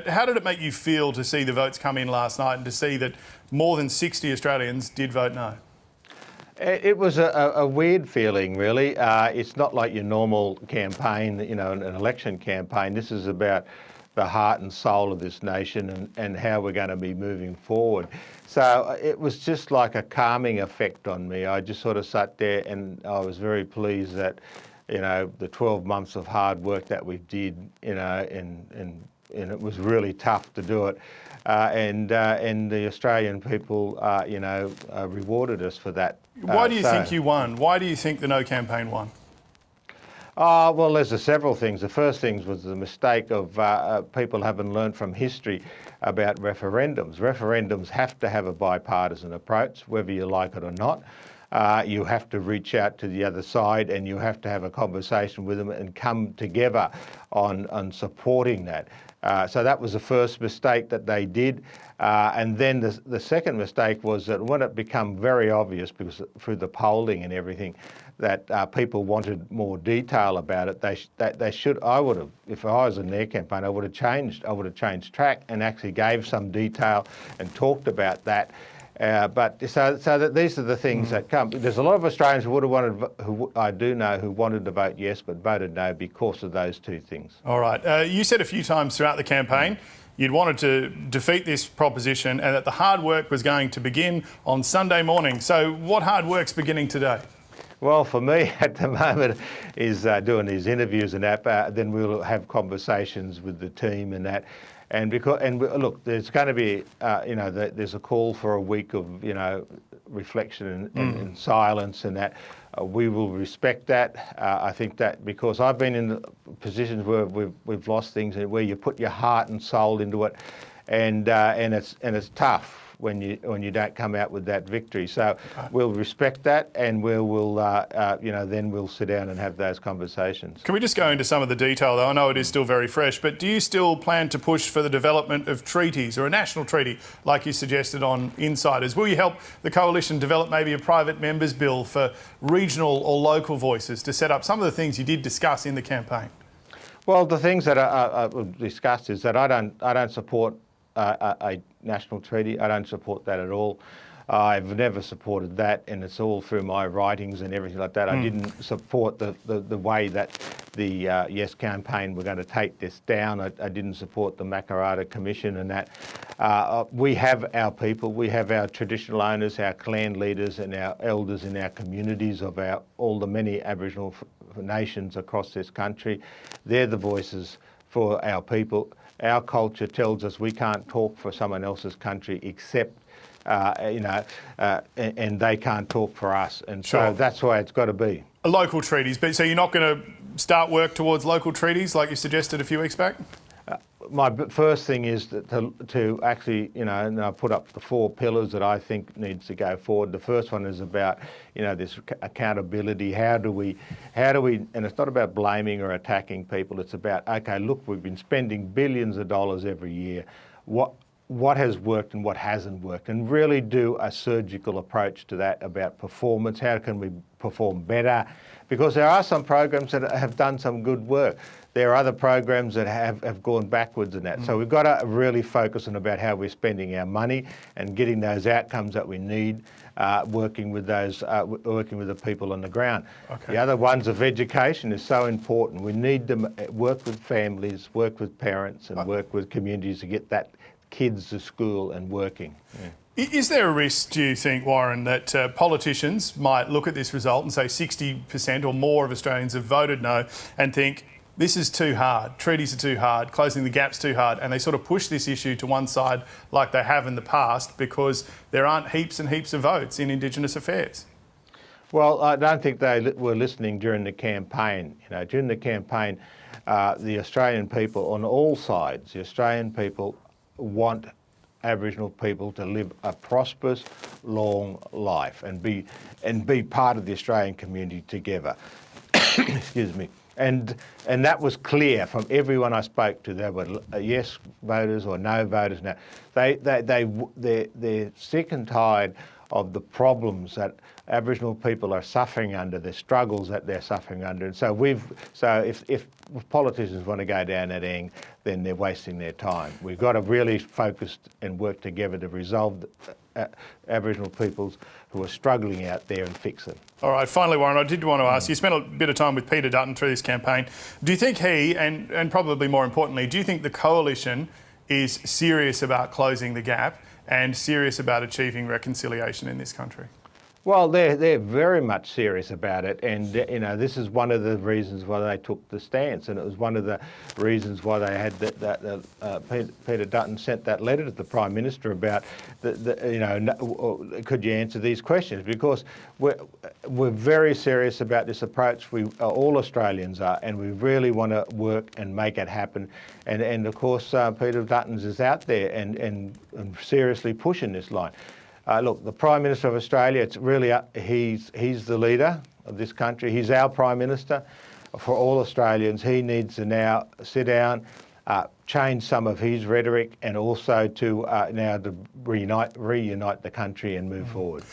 How did it make you feel to see the votes come in last night and to see that more than 60 Australians did vote no? It was a weird feeling, really. It's not like your normal campaign, you know, an election campaign. This is about the heart and soul of this nation and how we're going to be moving forward. So it was just like a calming effect on me. I just sort of sat there and I was very pleased that, you know, the 12 months of hard work that we did, you know, and it was really tough to do it. And the Australian people, you know, rewarded us for that. Why do you think you won? Why do you think the No campaign won? Well, there's several things. The first thing was the mistake of people haven't learned from history about referendums. Referendums have to have a bipartisan approach, whether you like it or not. You have to reach out to the other side and you have to have a conversation with them and come together on supporting that. So that was the first mistake that they did. And then the second mistake was that when it became very obvious, because through the polling and everything, that people wanted more detail about it, they should. I would have, if I was in their campaign, I would have changed track and actually gave some detail and talked about that. But so that these are the things that come. There's a lot of Australians who would have wanted, who I do know, who wanted to vote yes but voted no because of those two things. All right. You said a few times throughout the campaign you'd wanted to defeat this proposition and that the hard work was going to begin on Sunday morning. So what hard work's beginning today? Well, for me at the moment is doing these interviews and that. Then we'll have conversations with the team and that. And look, there's going to be, you know, there's a call for a week of, you know, reflection and silence and that. We will respect that. I think that because I've been in positions where we've lost things and where you put your heart and soul into it, and it's tough when you don't come out with that victory. So we'll respect that, and we'll you know, then we'll sit down and have those conversations. Can we just go into some of the detail, though? I know it is still very fresh, but do you still plan to push for the development of treaties or a national treaty, like you suggested on Insiders? Will you help the coalition develop maybe a private members bill for regional or local voices to set up some of the things you did discuss in the campaign? Well, the things that I discussed is that I don't support a national treaty. I don't support that at all. I've never supported that, and it's all through my writings and everything like that. I didn't support the way that the Yes campaign were going to take this down. I didn't support the Makarrata Commission and that. We have our people, we have our traditional owners, our clan leaders and our elders in our communities of all the many Aboriginal nations across this country. They're the voices for our people. Our culture tells us we can't talk for someone else's country except, you know, and they can't talk for us. And so that's why it's got to be. Local treaties. But so you're not going to start work towards local treaties like you suggested a few weeks back? My first thing is to actually, you know, and I put up the 4 pillars that I think needs to go forward. The first one is about, you know, this accountability. How do we, and it's not about blaming or attacking people. It's about, okay, look, we've been spending billions of dollars every year. What has worked and what hasn't worked, and really do a surgical approach to that about performance. How can we perform better? Because there are some programs that have done some good work. There are other programs that have gone backwards in that. So we've got to really focus on about how we're spending our money and getting those outcomes that we need, working with the people on the ground. Okay. The other ones of education is so important. We need to work with families, work with parents and work with communities to get that kids to school and working. Yeah. Is there a risk, do you think, Warren, that politicians might look at this result and say 60% or more of Australians have voted no and think this is too hard, treaties are too hard, closing the gap's too hard, and they sort of push this issue to one side like they have in the past because there aren't heaps and heaps of votes in Indigenous affairs? Well, I don't think they were listening during the campaign. You know, during the campaign, the Australian people on all sides, the Australian people want Aboriginal people to live a prosperous, long life and be part of the Australian community together. Excuse me. And that was clear from everyone I spoke to. There were yes voters or no voters. Now, they're sick and tired of the problems that Aboriginal people are suffering under, the struggles that they're suffering under. And so if politicians want to go down that end, then they're wasting their time. We've got to really focus and work together to resolve Aboriginal peoples who are struggling out there and fix it. All right, finally, Warren, I did want to ask, you spent a bit of time with Peter Dutton through this campaign. Do you think he, and probably more importantly, do you think the coalition is serious about closing the gap and serious about achieving reconciliation in this country? Well, they're very much serious about it, and this is one of the reasons why they took the stance, and it was one of the reasons why they had Peter Dutton sent that letter to the Prime Minister about could you answer these questions, because we're very serious about this approach. All Australians are, and we really want to work and make it happen. And of course, Peter Dutton is out there and seriously pushing this line. Look, the Prime Minister of Australia, it's really he's the leader of this country. He's our Prime Minister for all Australians. He needs to now sit down, change some of his rhetoric, and also to now to reunite the country and move forward.